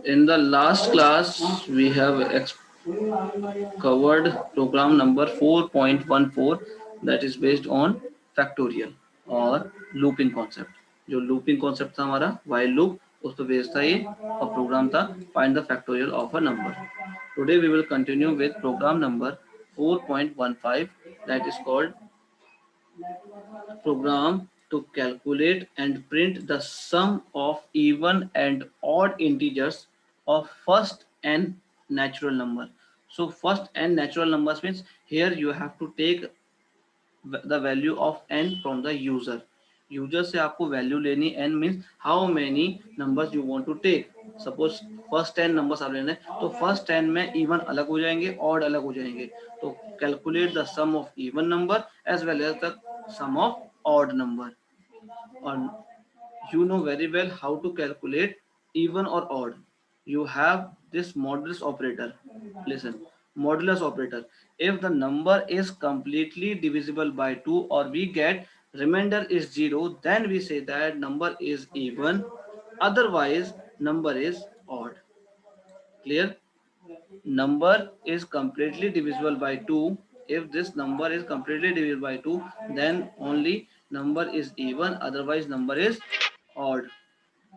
In the last class, we have covered program number 4.14 that is based on factorial और looping concept. जो looping concept था हमारा while loop, उस पर based था ये, और प्रोग्राम था find the factorial of a number. Today we will continue with program number 4.15 that is called program to calculate and print the sum of even and odd integers of first and natural number. So first and natural numbers means here you have to take the value of n from the user. User से आपको value लेनी n means how many numbers you want to take. Suppose first 10 numbers आप लेने, तो first 10 में even अलग हो जाएंगे, ऑड अलग हो जाएंगे. तो calculate the sum of even number as well as the sum of odd number. Or you know very well how to calculate even or odd. You have this modulus operator. Listen, modulus operator. If the number is completely divisible by 2 or we get remainder is 0, then we say that number is even, otherwise number is odd. Clear? Number is completely divisible by 2. If this number is completely divisible by 2, then only number is even, otherwise number is odd.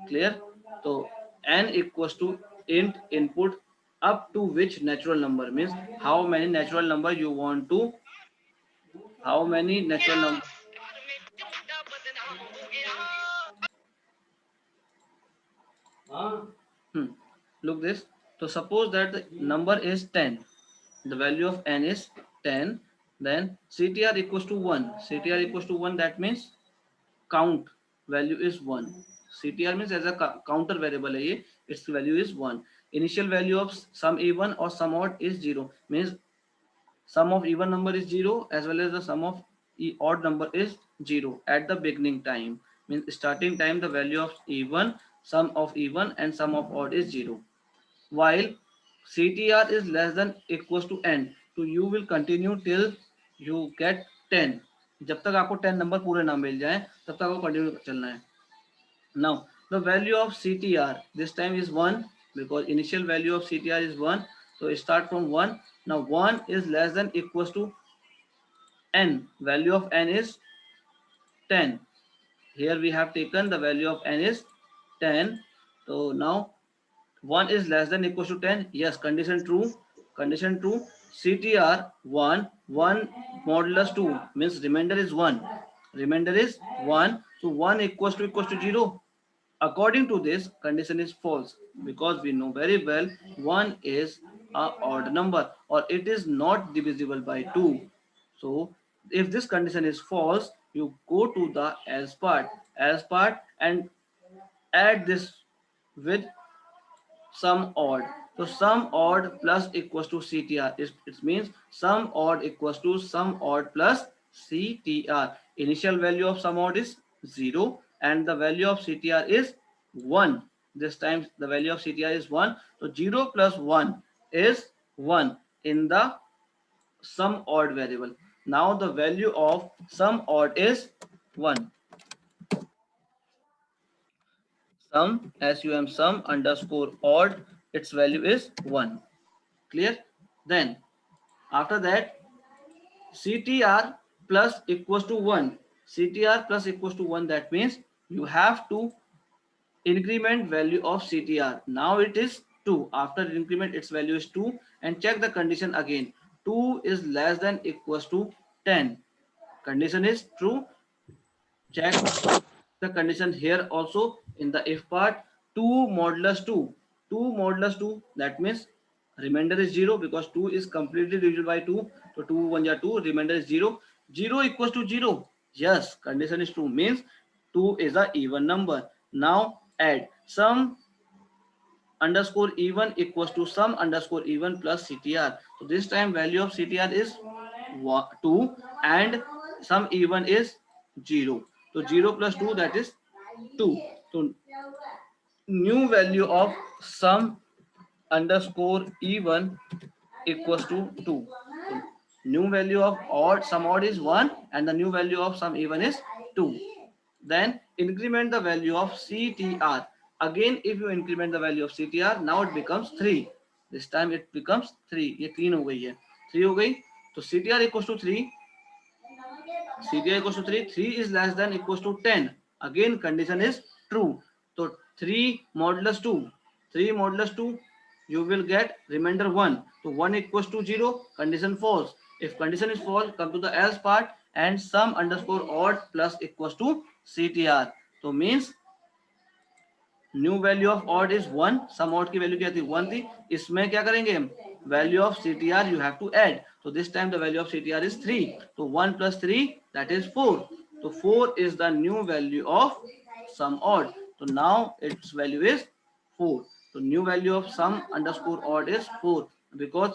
Clear? So n equals to int input up to which natural number means how many natural number you want to, how many natural number. Look this. So suppose that the number is 10, the value of n is 10, then CTR equals to 1. CTR equals to 1, that means count value is 1. CTR means as a counter variable hai ye, its value is 1. Initial value of sum even or sum odd is 0, means sum of even number is 0 as well as the sum of odd number is 0 at the beginning time, means starting time the value of even, sum of even and sum of odd is 0. While CTR is less than equals to n, so you will continue till you get 10. जब तक आपको 10 number पूरे ना मिल जाए तब तक आपको continue चलना है. Now the value of CTR this time is 1 because initial value of CTR is 1, so start from 1. Now 1 is less than equals to n, value of n is 10. Here we have taken the value of n is 10. So now 1 is less than equals to 10. Yes, condition true. Condition true. CTR 1, 1 modulus 2 means remainder is 1. Remainder is 1. So 1 equals to 0. According to this, condition is false because we know very well 1 is a odd number or it is not divisible by 2. So if this condition is false, you go to the else part and add this with sum odd. So sum odd plus equals to CTR. It means sum odd equals to sum odd plus CTR. Initial value of sum odd is 0 and the value of CTR is 1. This time the value of CTR is 1. So 0 plus 1 is 1 in the sum odd variable. Now the value of sum odd is 1. Sum underscore odd, its value is 1. Clear? Then after that CTR plus equals to 1. CTR plus equals to 1, that means you have to increment value of CTR. Now it is 2. After increment its value is 2 and check the condition again. 2 is less than equals to 10. Condition is true. Check the condition here also in the if part. 2 modulus 2. 2 modulus 2, that means remainder is 0 because 2 is completely divided by 2. So 2 1 ja 2, remainder is 0. 0 equals to 0. Yes, condition is true, means 2 is a even number. Now add sum underscore even equals to sum underscore even plus CTR. So this time value of CTR is 2 and sum even is 0. So 0 plus 2, that is 2. So new value of sum underscore even equals to 2. So new value of odd, sum odd is 1 and the new value of sum even is 2. then increment the value of CTR. Again, if you increment the value of CTR, now it becomes 3. This time it becomes 3. ये 3 हो गई है, 3 हो गई. तो CTR equals to 3. CTR equals to 3. 3 is less than equals to 10. Again, condition is true. So 3 modulus 2. 3 modulus 2, you will get remainder 1. So 1 equals to 0. Condition false. If condition is false, come to the else part and sum underscore odd plus equals to CTR. So means new value of odd is 1. Sum odd की value क्या थी? 1 थी. इसमें क्या करेंगे हम? Value of CTR you have to add. तो this time the value of CTR is 3. तो 1 plus 3 that is 4. तो 4 is the new value of sum odd. So now its value is 4. So new value of sum underscore odd is 4 because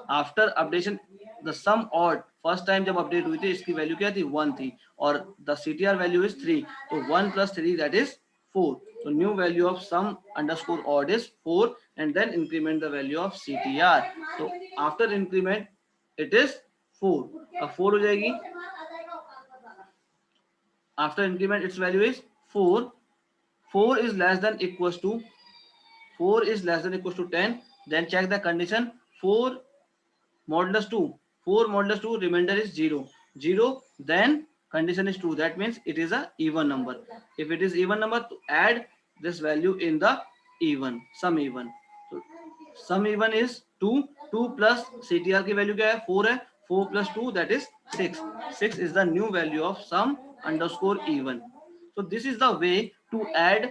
after updation the sum odd first time जब update हुई थी इसकी value क्या थी? 1 थी और the CTR value is 3. तो 1 plus 3 that is 4. So new value of sum underscore odd is 4 and then increment the value of CTR. So after increment it is 4. अब 4 हो जाएगी. After increment its value is 4. 4 is less than equals to 10. Then check the condition. 4 modulus 2. 4 modulus 2 remainder is 0. 0 then condition is true. That means it is a even number. If it is even number, to add this value in the even sum even. So sum even is 2. 2 plus CTR की value क्या है? 4 है. 4 plus 2 that is 6. 6 is the new value of sum underscore even. So this is the way to add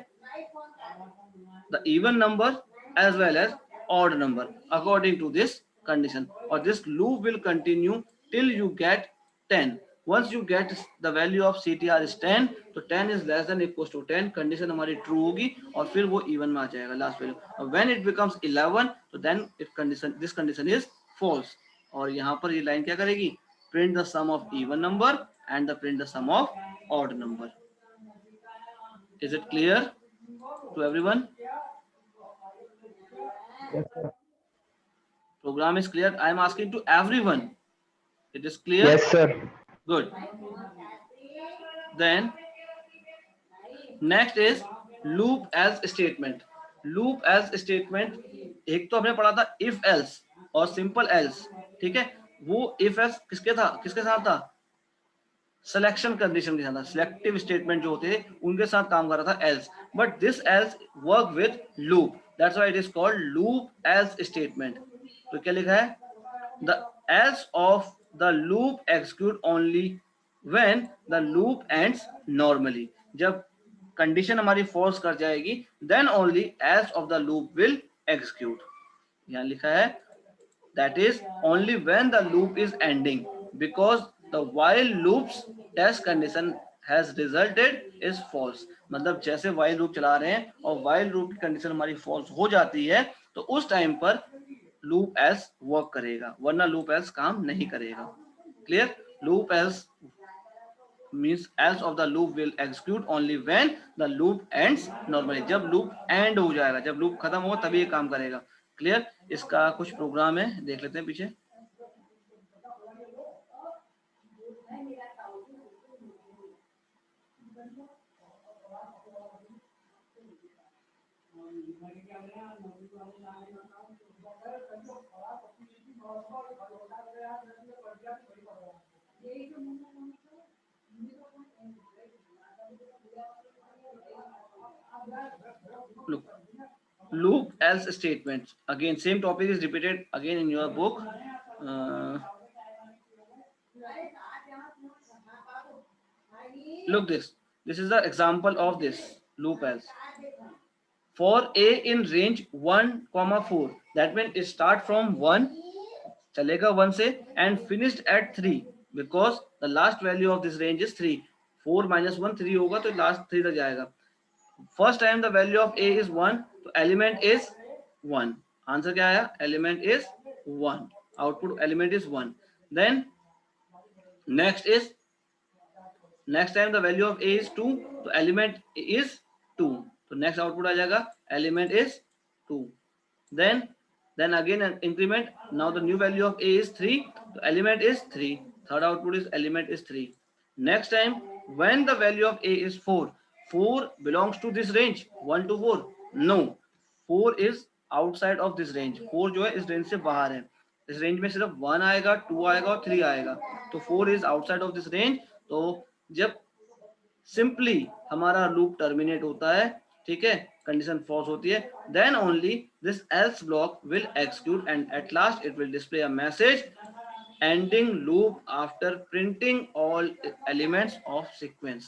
the even number as well as odd number according to this condition, or this loop will continue till you get 10. Once you get the value of CTR is 10, तो 10 is less than equals to 10, condition हमारी true होगी और फिर वो even में आ जाएगा last value. When it becomes 11, तो then it condition this condition is false. और यहाँ पर ये लाइन क्या करेगी? Print the sum of even number and the print the sum of odd number. Is it clear to everyone? Yes, sir. Program is clear. I am asking to everyone. It is clear? Yes, sir. Good. Then next is loop as statement. Loop as statement एक तो हमने पढ़ा था if else और simple else. ठीक है, वो if else किसके साथ था? सिलेक्शन कंडीशन के साथ था. सिलेक्टिव स्टेटमेंट जो होते हैं उनके साथ काम कर रहा था else. But this else work with loop. That's why it is called loop else statement. तो क्या लिखा है? The else of the loop execute only when the loop ends normally. जब कंडीशन हमारी फॉल्स कर जाएगी then only else of the loop will execute. यहाँ लिखा है that is only when the loop is ending because the while loops test condition has resulted is false. मतलब जैसे while loop चला रहे हैं और while loop की कंडीशन हमारी false हो जाती है तो उस टाइम पर loop else वर्क करेगा, वरना loop else काम नहीं करेगा. Clear? Loop else means else of the loop will execute only when the loop ends normally. जब loop end हो जाएगा, जब loop खत्म हो तभी ये काम करेगा. क्लियर? इसका कुछ प्रोग्राम है, देख लेते हैं पीछे. Look, loop else statements. Again, same topic is repeated again in your book. Look this. This is the example of this loop else. For a in range 1, 4. That means it start from 1, चलेगा 1 से and finished at 3 because the last value of this range is 3. 4 minus 1 3 होगा तो last 3 तक जाएगा. First time the value of a is 1, तो element is 1. Answer क्या आया? Element is 1. Output element is 1. Then next time the value of a is 2, तो element is 2. तो next output आ जाएगा element is 2. Then again an increment. Now the new value of a is 3, so element is 3. Third output is element is 3. Next time when the value of a is 4, 4 belongs to this range 1 to 4? No, 4 is outside of this range. 4 जो है इस range से बाहर है. इस range में सिर्फ 1 आएगा, 2 आएगा और 3 आएगा. तो 4 is outside of this range. तो जब सिंपली हमारा लूप टर्मिनेट होता है, ठीक है, कंडीशन फॉल्स होती है, then only this else block will execute and at last it will display a message ending loop after printing all elements of sequence.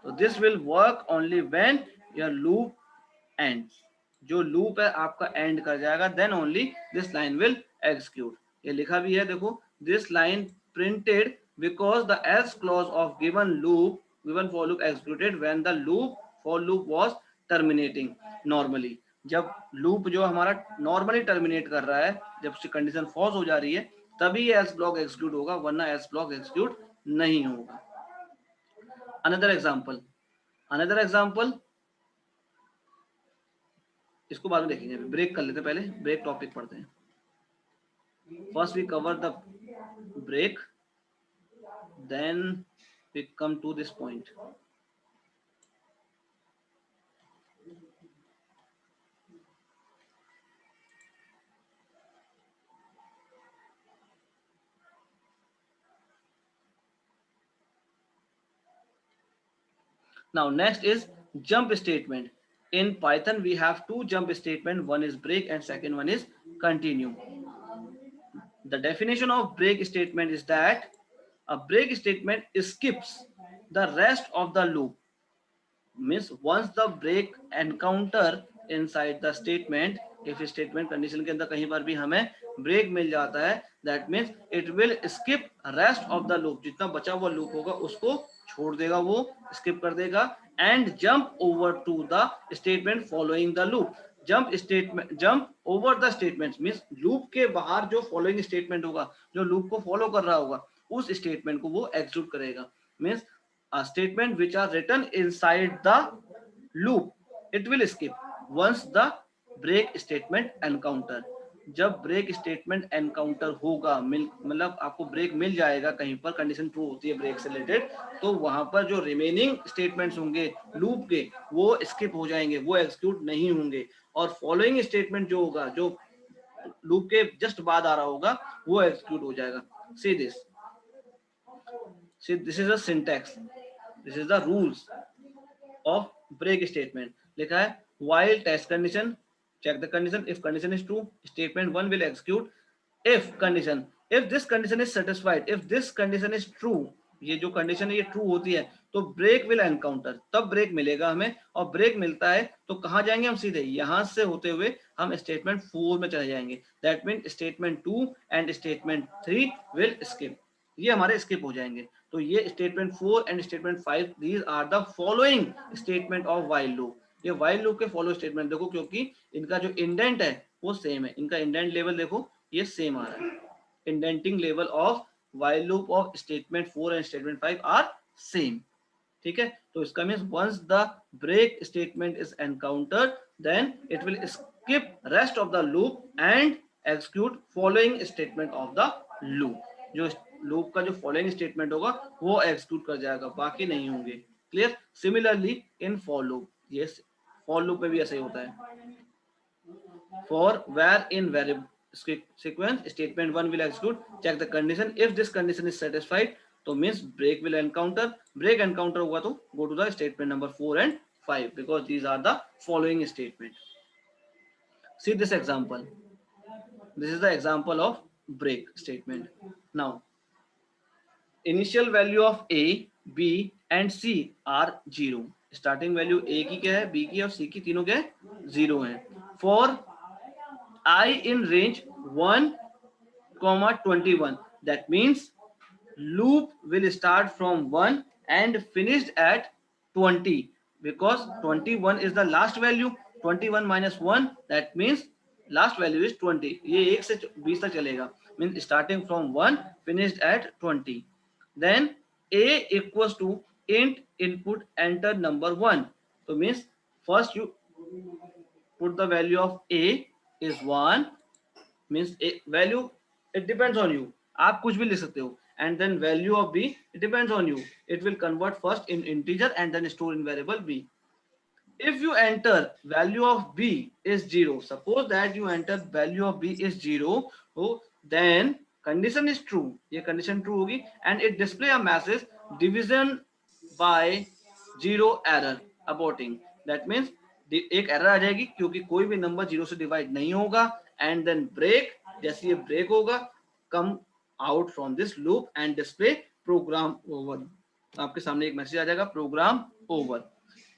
So this will work only when your loop ends. जो loop है आपका end कर जाएगा, then only this line will execute. ये लिखा भी है देखो, this line printed because the else clause of given for loop executed when the for loop was terminating normally. जब loop जो हमारा normally terminate कर रहा है, जब से condition false हो जा रही है, तभी एल्स ब्लॉक एग्जीक्यूट होगा, वरना एल्स ब्लॉक एग्जीक्यूट नहीं होगा. अनदर एग्जांपल इसको बाद में देखेंगे. ब्रेक कर लेते हैं, पहले ब्रेक टॉपिक पढ़ते हैं. First we cover the break, then we come to this point. Now next is jump statement. In Python we have two jump statement, one is break and second one is continue. The definition of break statement is that a break statement skips the rest of the loop. Means once the break encounter inside the statement, if statement condition के अंदर कहीं पर भी हमें break मिल जाता है, that means it will skip rest of the loop. जितना बचा हुआ loop होगा उसको छोड़ देगा, वो skip कर देगा, and jump over to the statement following the loop. Jump over the statements means loop के बाहर जो following statement होगा, जो loop को follow कर रहा होगा, उस statement को वो execute करेगा. Means a statement which are written inside the loop, it will skip once the break statement encounter. जब ब्रेक स्टेटमेंट एनकाउंटर होगा, मतलब आपको ब्रेक मिल जाएगा कहीं पर, कंडीशन ट्रू होती है ब्रेक से रिलेटेड, तो वहां पर जो रिमेनिंग स्टेटमेंट्स होंगे लूप के वो स्किप हो जाएंगे, वो एग्जीक्यूट नहीं होंगे, और फॉलोइंग स्टेटमेंट जो होगा, जो लूप के जस्ट बाद आ रहा होगा, वो एग्जीक्यूट हो जाएगा. See this is a syntax, this is the rules of break statement. लिखा है while test condition, check the condition. If condition is true, statement 1 will execute. If this condition is satisfied, if this condition is true, ये जो condition है ये true होती है, तो break will encounter, तब ब्रेक मिलेगा हमें. और ब्रेक मिलता है तो कहाँ जाएंगे हम? सीधे यहां से होते हुए हम स्टेटमेंट 4 में चले जाएंगे. That mean statement 2 and statement 3 will skip, ये हमारे स्किप हो जाएंगे. तो ये statement 4 and statement 5, these are the following statement of while loop. ये व्हाइल लूप के फॉलो स्टेटमेंट देखो, क्योंकि इनका जो इंडेंट है वो सेम है, इनका इंडेंट लेवल देखो ये सेम आ रहा है. Indenting level of while loop of statement 4 and statement 5 are same. ठीक है, तो इसका means once the break statement is encountered, then it will skip rest of the loop and execute following statement of the loop. जो loop का जो following statement होगा वो execute कर जाएगा, बाकी नहीं होंगे. Clear? Similarly in for loop, ये फॉर लूप में भी ऐसा ही होता है. For where in variable sequence, statement 1 will execute, check the condition, if this condition is satisfied, तो means break will encounter. break encounter हुआ तो go to the statement number 4 and 5 because these are the following statement. See this example, this is the example of break statement. Now initial value of a, b and c are 0. Starting value a की क्या है, b की और c की, तीनों क्या है? 0 है. For I in range 1, 21. That means loop will start from 1 and finished at 20 because 21 is the last value. 21 minus 1, that means last value is 20. ये 1 से 20 तक चलेगा. Means starting from 1 finished at 20. Then a equals to int input enter number 1. So means first you put the value of a is 1, means a value, it depends on you, आप कुछ भी लिख सकते हो. and then value of b, it depends on you. It will convert first in integer and then store in variable b. If you enter value of b is 0, suppose that you enter value of b is 0, oh, then condition is true, ये condition true होगी, and it display a message division by 0 error aborting. That means एक error आ जाएगी क्योंकि कोई भी number 0 से divide नहीं होगा, एंड देन ब्रेक, जैसे ये ब्रेक होगा, come out from this loop and display program over. आपके सामने एक मैसेज आ जाएगा program over.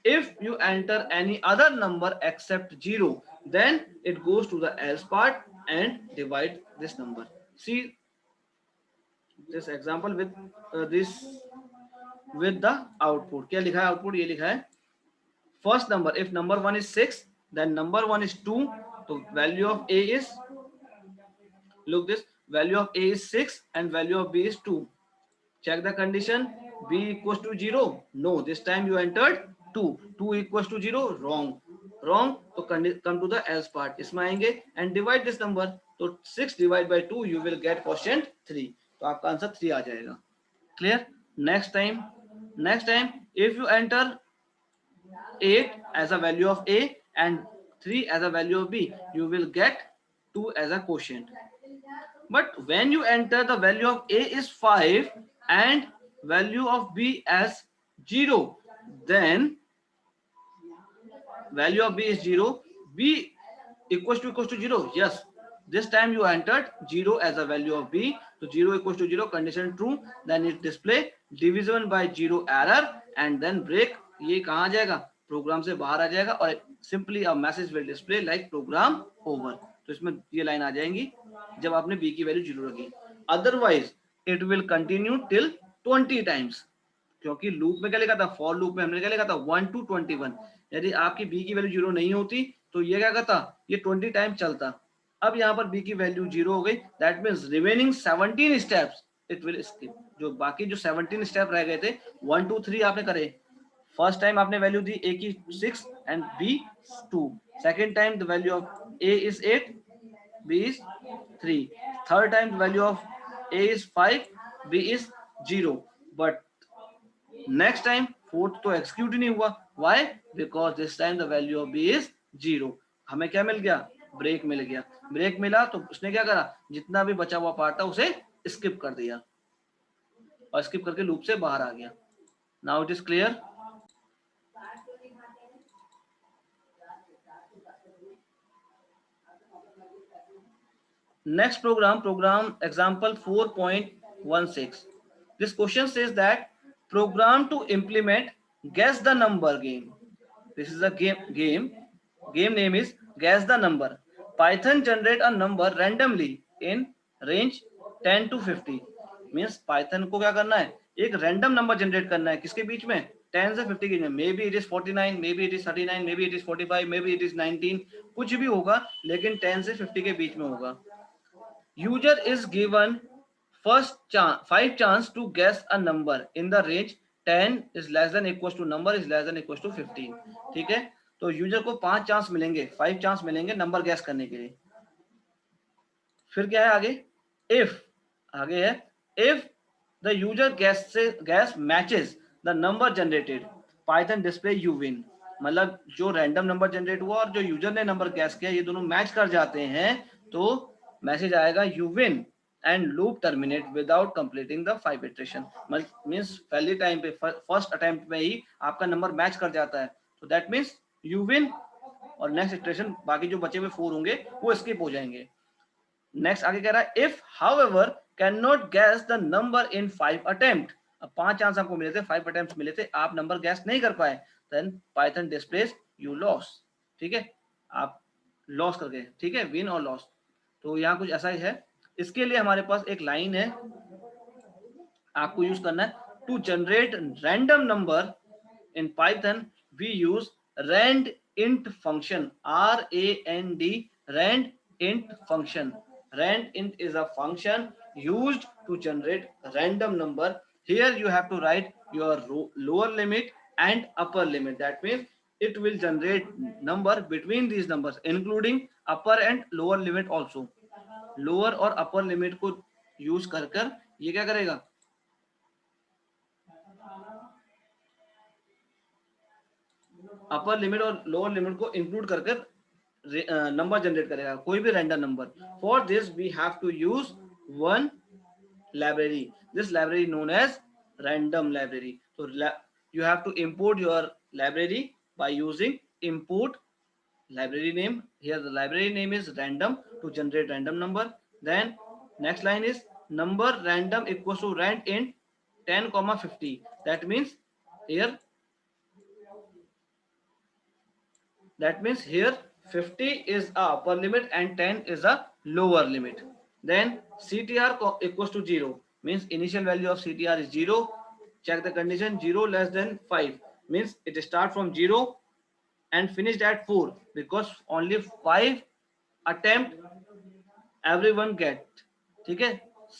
If you enter any other number except 0, then it goes to the else part and divide this number. See this example with this with the output. क्या लिखा है output? ये लिखा है first number. If number 1 is 6, then number 1 is 2. So value of a is, look this, value of a is 6 and value of b is 2. Check the condition. B equals to 0. No, this time you entered 2. 2 equals to 0. Wrong. Wrong. So come to the else part. इसमें आएंगे and divide this number. तो 6 divided by 2 you will get quotient 3. तो आपका answer 3 आ जाएगा. Clear? Next time if you enter 8 as a value of a and 3 as a value of b, you will get 2 as a quotient. But when you enter the value of a is 5 and value of b as 0, then value of b is 0, b equals to 0. Yes, this time you entered 0 as a value of b, so 0 equals to 0, condition true, then it display division by 0 error and then break. ये कहाँ आ जाएगा? Programme से बाहर आ जाएगा और simply a message will display like program over. तो इसमें ये लाइन आ जाएंगी जब आपने b की वैल्यू 0 रखी. Otherwise it will continue till 20 times, क्योंकि लूप में क्या लिखा था, फॉर लूप में हमने क्या लिखा था 1 to 21. यदि आपकी b की वैल्यू 0 नहीं होती तो ये क्या करता, ये 20 टाइम चलता. अब यहाँ पर b की वैल्यू 0 हो गई, that means remaining 17 steps it will skip. जो बाकी जो 17 स्टेप रह गए थे 1 2 3 आपने करे. फर्स्ट टाइम आपने वैल्यू दी a की 6 and b 2. Second time the value of a is 8, b is 3. Third time the value of a is 5, b is 0. But next time fourth तो execute ही नहीं हुआ. Why? Because this time the value of b is 0. हमें क्या मिल गया? Break मिल गया. Break मिला तो उसने क्या करा, जितना भी बचा हुआ पार्ट था उसे स्किप कर दिया और स्किप करके लूप से बाहर आ गया. Now it is clear. Next program example 4.16. This question says that program to implement guess the number game. This is a game name is guess the number. Python generate a number randomly in range 10 to 50. Means Python को क्या करना है, एक random number generate करना है. किसके बीच में? 10 से 50 के बीच में. Maybe it is 49, maybe it is 39, maybe it is 45, maybe it is 19. कुछ भी होगा लेकिन 10 से 50 के बीच में होगा. User is given first 5 chance to guess a number in the range 10 is less than equals to number is less than equals to 15. ठीक है, तो यूजर को 5 चांस मिलेंगे, 5 चांस मिलेंगे नंबर गैस करने के लिए. फिर क्या है आगे? आगे है if the user guess matches the number generated, Python display you win. मतलब जो रैंडम नंबर जनरेट हुआ और जो यूजर ने नंबर गैस किया ये दोनों मैच कर जाते हैं तो मैसेज आएगा you win and loop terminate without completing the 5 iteration. Means पहले टाइम पे फर्स्ट अटेम्प्ट में ही आपका नंबर मैच कर जाता है, तो दैट मींस यू विन और नेक्स्ट इटरेशन बाकी जो बचे हुए 4 होंगे वो स्किप हो जाएंगे. नेक्स्ट आगे कह रहा है if however can not gas the number in 5 attempt. अब 5 चांस आपको मिले थे, 5 अटेम्प्ट्स मिले थे, आप नंबर गैस नहीं कर पाए, then Python displays you loss. ठीक है, आप लॉस कर गए. ठीक है, विन और लॉस. तो यहाँ कुछ ऐसा ही है. इसके लिए हमारे पास एक लाइन है, आपको यूज करना है. To generate random number in Python we use rand int function, RAND, rand int function. Rand int is a function used to generate random number. Here you have to write your lower limit and upper limit. That means it will generate number between these numbers including upper and lower limit also. Lower और upper limit को use कर ये क्या करेगा, upper limit और lower limit को include करके number generate करेगा, कोई भी random number. For this we have to use one library. This library known as random library. So you have to import your library by using import library name. Here the library name is random to generate random number. Then next line is number random equals to rand int 10,50. That means here, here 50 is a upper limit and 10 is a lower limit. Then CTR equals to 0 means initial value of CTR is 0. Check the condition, 0 less than 5 means it start from 0 and finished at 4 because only 5 attempt everyone get. ठीक है,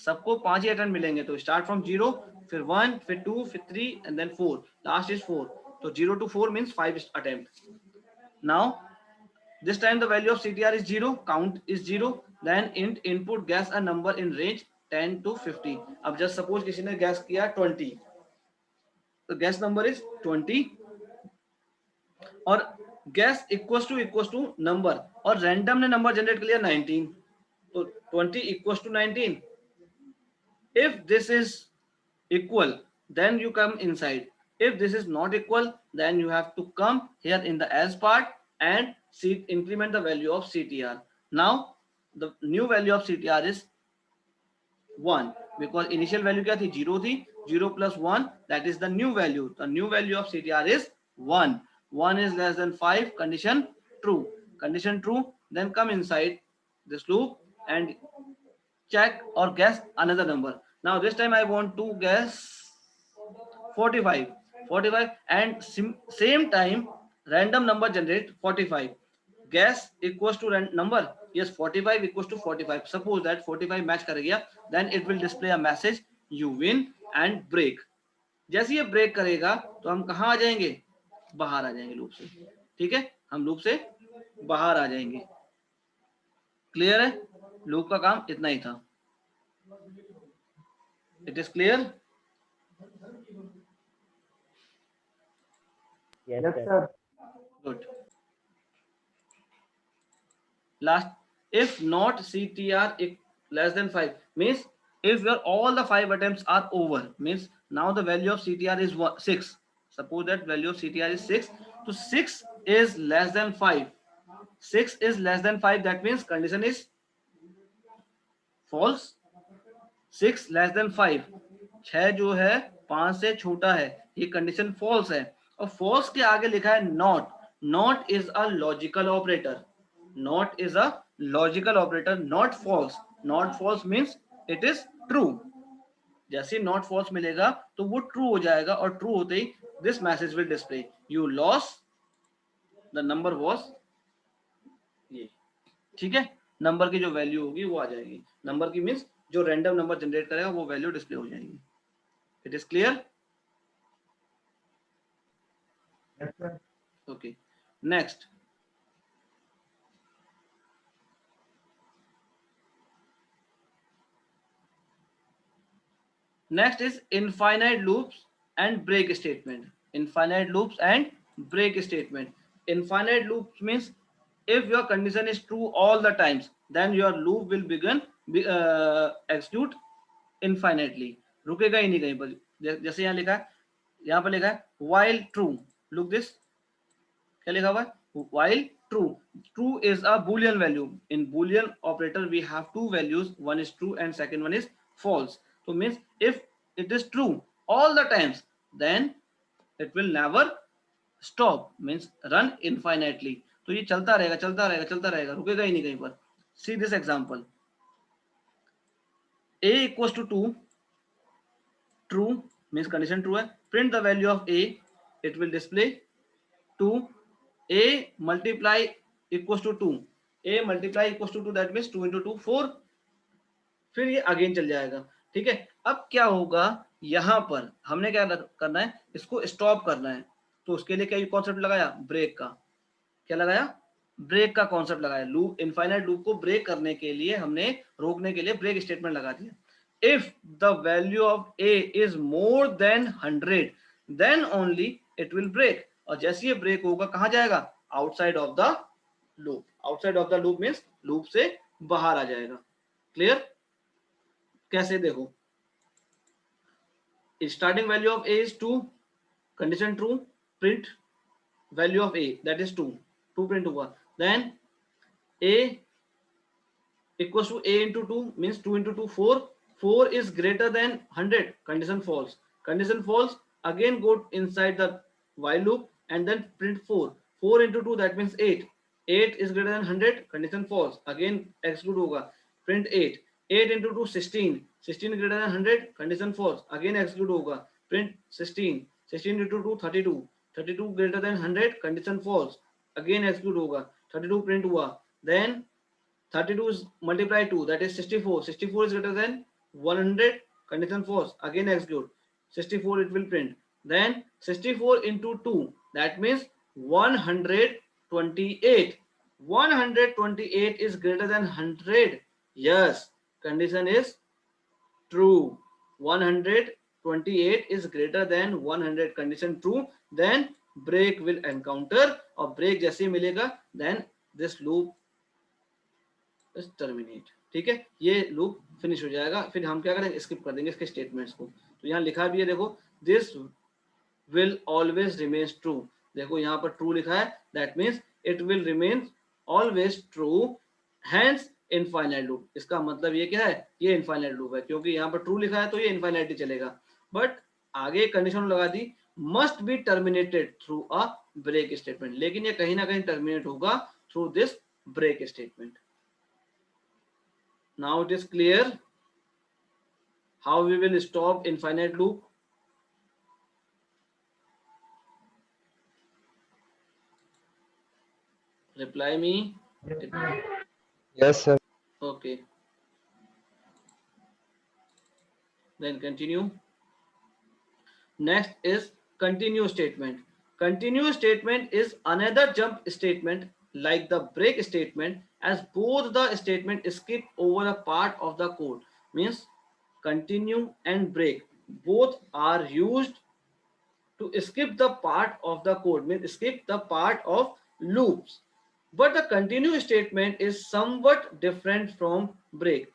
सबको 5 ही attempt मिलेंगे. तो start from 0, फिर 1, फिर 2, फिर 3 and then 4. Last is 4. तो 0 to 4 means 5 attempt. Now this time the value of CTR is 0, count is 0. Then int input guess a number in range 10 to 50. अब just suppose किसी ने guess किया 20, तो guess number is 20 और guess equals to number और random ने number generate कर लिया 19. तो 20 equals to 19. If this is equal, then you come inside. If this is not equal, then you have to come here in the else part and increment the value of CTR. Now the new value of CTR is 1 because initial value क्या थी, 0 थी. 0 plus 1, that is the new value. The new value of CTR is 1. 1 is less than 5. Condition true. Condition true. Then come inside this loop and check or guess another number. Now this time I want to guess 45 and same time random number generate 45. Guess equals to number. Yes, 45 equals to 45. Suppose that 45 match कर गया, then it will display a message you win and break. जैसे ये break करेगा तो हम कहाँ आ जाएंगे, बाहर आ जाएंगे लूप से. ठीक है, हम लूप से बाहर आ जाएंगे. क्लियर है, लूप का काम इतना ही था. It is clear? Yes, sir. Good. Last, if not CTR less than 5 means if your all the 5 attempts are over means now the value of CTR is 6. Suppose that value of CTR is 6. So 6 is less than 5. 6 is less than 5. That means condition is false. 6 less than 5. 6 जो है 5 से छोटा है, ये condition false है. और false के आगे लिखा है not. Not is a logical operator. Not is a logical operator, not false. Not false means it is true. जैसे नॉट फॉल्स मिलेगा तो वो ट्रू हो जाएगा और ट्रू होते ही this message will display you loss the number was ये. ठीक है, नंबर की जो वैल्यू होगी वो आ जाएगी. नंबर की मीन्स जो रैंडम नंबर जनरेट करेगा वो वैल्यू डिस्प्ले हो जाएगी. It is clear? Okay, next. Next is infinite loops and break statement. Infinite loops and break statement. Infinite loops means if your condition is true all the times, then your loop will begin execute infinitely. रुकेगा ही नहीं कहीं पर. जैसे यहाँ लिखा है, यहाँ पर लिखा है while true. Look this. क्या लिखा हुआ है? While true. True is a boolean value. In boolean operator we have two values. One is true and second one is false. So means if it is true all the times, then it will never stop, means run infinitely. तो ये चलता रहेगा चलता रहेगा चलता रहेगा, रुकेगा ही नहीं कहीं पर. See this example. A equals to 2. True means condition true है. Print the value of A. It will display 2. A multiply equals to 2. A multiply equals to 2. That means 2 into 2 4. फिर ये अगेन चल जाएगा. ठीक है, अब क्या होगा, यहां पर हमने क्या करना है, इसको स्टॉप करना है. तो उसके लिए क्या कॉन्सेप्ट लगाया, ब्रेक का. क्या लगाया, ब्रेक का कॉन्सेप्ट लगाया. लूप, इनफाइनाइट लूप को ब्रेक करने के लिए हमने, रोकने के लिए ब्रेक स्टेटमेंट लगा दिया. If the value of a is more than 100 then only it will break. और जैसे ये ब्रेक होगा कहाँ जाएगा, outside of the loop. Outside of the loop means loop से बाहर आ जाएगा। क्लियर? कैसे देखो, starting value of a is 2, condition true, print value of a that is 2, 2 print हुआ, then a equals to a into 2 means 2 into 2 4, 4 is greater than 100, condition false, condition false, again go inside the while loop and then print 4, 4 into 2 that means 8, 8 is greater than 100, condition false, again exclude hoga, print 8, 8 into 2 16, 16 greater than 100, condition false, again exclude hoga, print 16, 16 into 2 32, 32 greater than 100, condition false, again exclude hoga, 32 print hua, then 32 is multiply 2 that is 64, 64 is greater than 100, condition false, again execute, 64 it will print, then 64 into 2 that means 128, 128 is greater than 100, yes, condition is true, 128 is greater than 100, condition true, then break will encounter, और break जैसे ही मिलेगा then this loop terminate. ठीक है, ये loop finish हो जाएगा। फिर हम क्या करेंगे, स्किप कर देंगे इसके स्टेटमेंट्स को। तो यहाँ लिखा भी है देखो, this will always remains true, देखो यहाँ पर ट्रू लिखा है, that means it will remain always true, hence infinite loop. इसका मतलब ये क्या है, ये इनफाइनाइट लूप है, क्योंकि यहाँ पर ट्रू लिखा है तो ये इनफाइनाइट चलेगा। बट आगे कंडीशन लगा दी, must be terminated through a break statement, लेकिन ये कहीं ना कहीं टर्मिनेट होगा through this break statement. Now it is clear how we will stop infinite loop. Reply me. Yes, sir. Okay. Then continue. Next is continue statement. Continue statement is another jump statement like the break statement, as both the statement skip over a part of the code. Means continue and break both are used to skip the part of the code, means skip the part of loops, but the continue statement is somewhat different from break.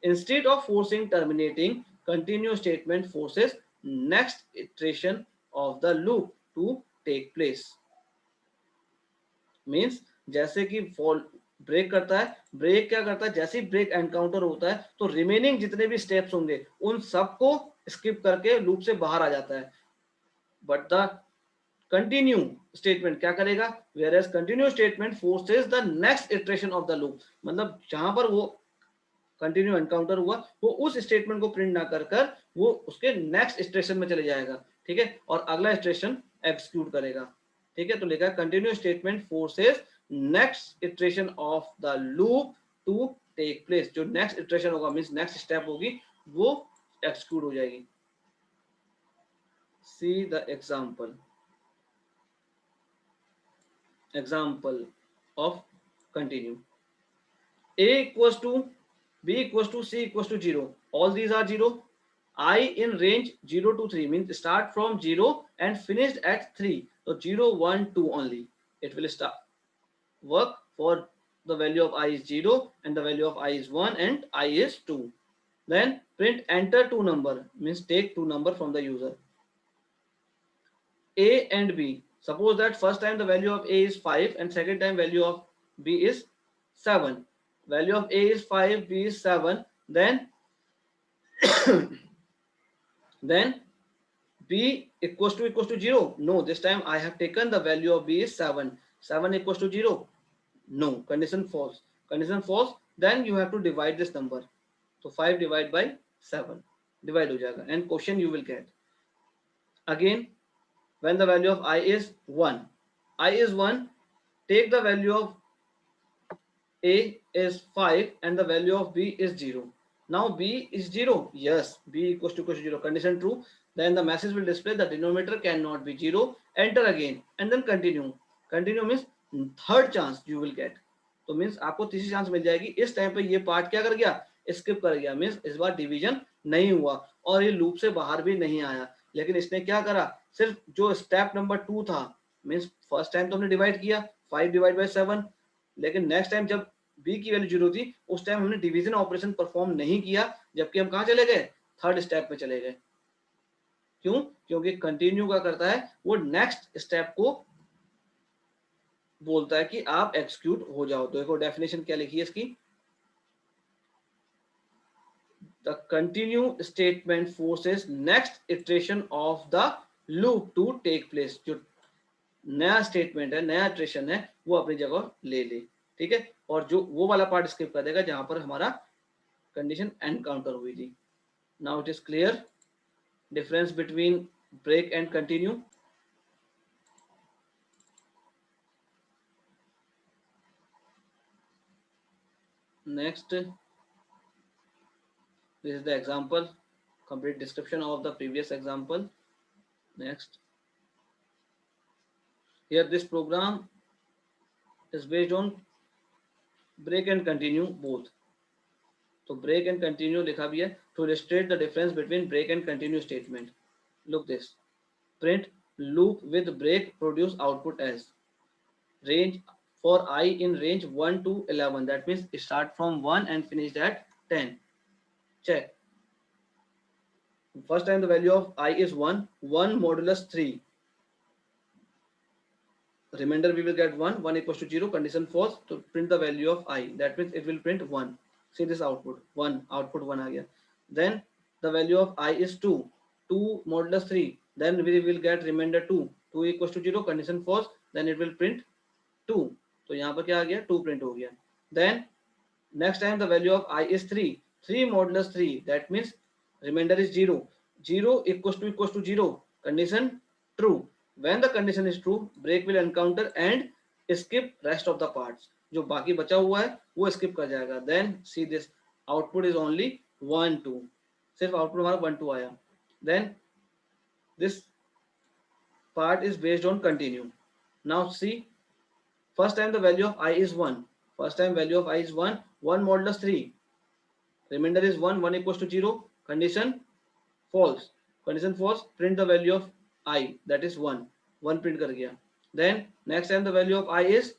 Instead of forcing terminating, continue statement forces next iteration of the loop to take place. Means जैसे कि fall break करता है, break क्या करता है, जैसे ही break encounter होता है तो रिमेनिंग जितने भी स्टेप्स होंगे उन सबको स्किप करके लूप से बाहर आ जाता है। बट द कंटिन्यू स्टेटमेंट क्या करेगा, whereas continue statement forces the next iteration of the loop, मतलब जहां पर वो कंटिन्यू एनकाउंटर हुआ वो उस स्टेटमेंट को प्रिंट ना कर कर वो उसके नेक्स्ट स्टेशन में चले जाएगा। ठीक है, और अगला स्टेशन एग्जीक्यूट करेगा। ठीक है, तो लिखा है continue statement forces next iteration of the loop to take place, जो नेक्स्ट इटरेशन होगा मींस नेक्स्ट स्टेप होगी वो एग्जीक्यूट हो जाएगी। See the example of continue. A equals to B equals to C equals to 0, all these are 0, I in range 0 to 3 means start from 0 and finished at 3, so 0 1 2 only it will start work for the value of I is 0 and the value of I is 1 and I is 2. Then print enter 2 number means take 2 number from the user. A and B, suppose that first time the value of A is 5 and second time value of B is 7, value of A is 5, B is 7, then then B equals to 0, no, this time I have taken the value of B is 7, 7 equals to 0, no, condition false, condition false, then you have to divide this number, so 5 divided by 7 divide ho jayega and question you will get. Again when the value of I is 1, I is 1, take the value of A is 5 and the value of B is 0. Now B is 0, yes, B equals to 0, condition true, then the message will display the denominator cannot be 0, enter again and then continue. Continue means third chance you will get, तो means आपको तीसरी chance मिल जाएगी। इस time पे ये part क्या कर गया, स्किप कर गया, मीन्स इस बार डिवीजन नहीं हुआ और ये लूप से बाहर भी नहीं आया, लेकिन इसने क्या करा, सिर्फ जो स्टेप नंबर 2 था मीन्स फर्स्ट टाइम तो हमने डिवाइड किया 5 डिवाइड बाई 7, लेकिन नेक्स्ट टाइम जब b की वैल्यू 0 थी उस टाइम हमने डिवीजन ऑपरेशन परफॉर्म नहीं किया, जबकि हम कहाँ चले गए, थर्ड स्टेप में चले गए। क्यों? क्योंकि कंटिन्यू क्या करता है, वो नेक्स्ट स्टेप को बोलता है कि आप एक्सिक्यूट हो जाओ। तो देखो डेफिनेशन क्या लिखी है इसकी, the continue statement forces next iteration of the loop to take place. जो नया स्टेटमेंट है, नया इटरेशन है, वो अपनी जगह ले ले, ठीक है, और जो वो वाला पार्ट स्किप कर देगा जहां पर हमारा कंडीशन एनकाउंटर हुई थी। Now it is clear difference between break and continue. Next, this is the example, complete description of the previous example. Next, here this program is based on break and continue both. तो break and continue लिखा भी है to illustrate the difference between break and continue statement. Look this, print loop with break produce output as range for I in range 1 to 11, that means start from 1 and finish at 10. Check, first time the value of I is 1, 1 modulus 3, remainder we will get 1, 1 equals to 0, condition false, to print the value of I, that means it will print 1. See this output 1, output 1 aa gaya. Then the value of I is 2, 2 modulus 3, then we will get remainder 2, 2 equals to 0, condition false, then it will print 2. तो यहाँ पर क्या आ गया, 2 print हो गया. Then next time the value of I is 3, 3 modulus 3, that means remainder is 0, 0 equals to 0, condition true. When the condition is true, break will encounter and skip rest of the parts. जो बाकी बचा हुआ है वो skip कर जाएगा. Then see this output is only 1 2, सिर्फ output हमारा 1 2 आया. Then this part is based on continue. Now see, first time the value of I is 1, first time value of I is 1, 1 modulus 3, remainder is 1, 1 equals to 0, condition false, condition false, print the value of I, that is 1, 1 print कर गया. Then next time the value of I is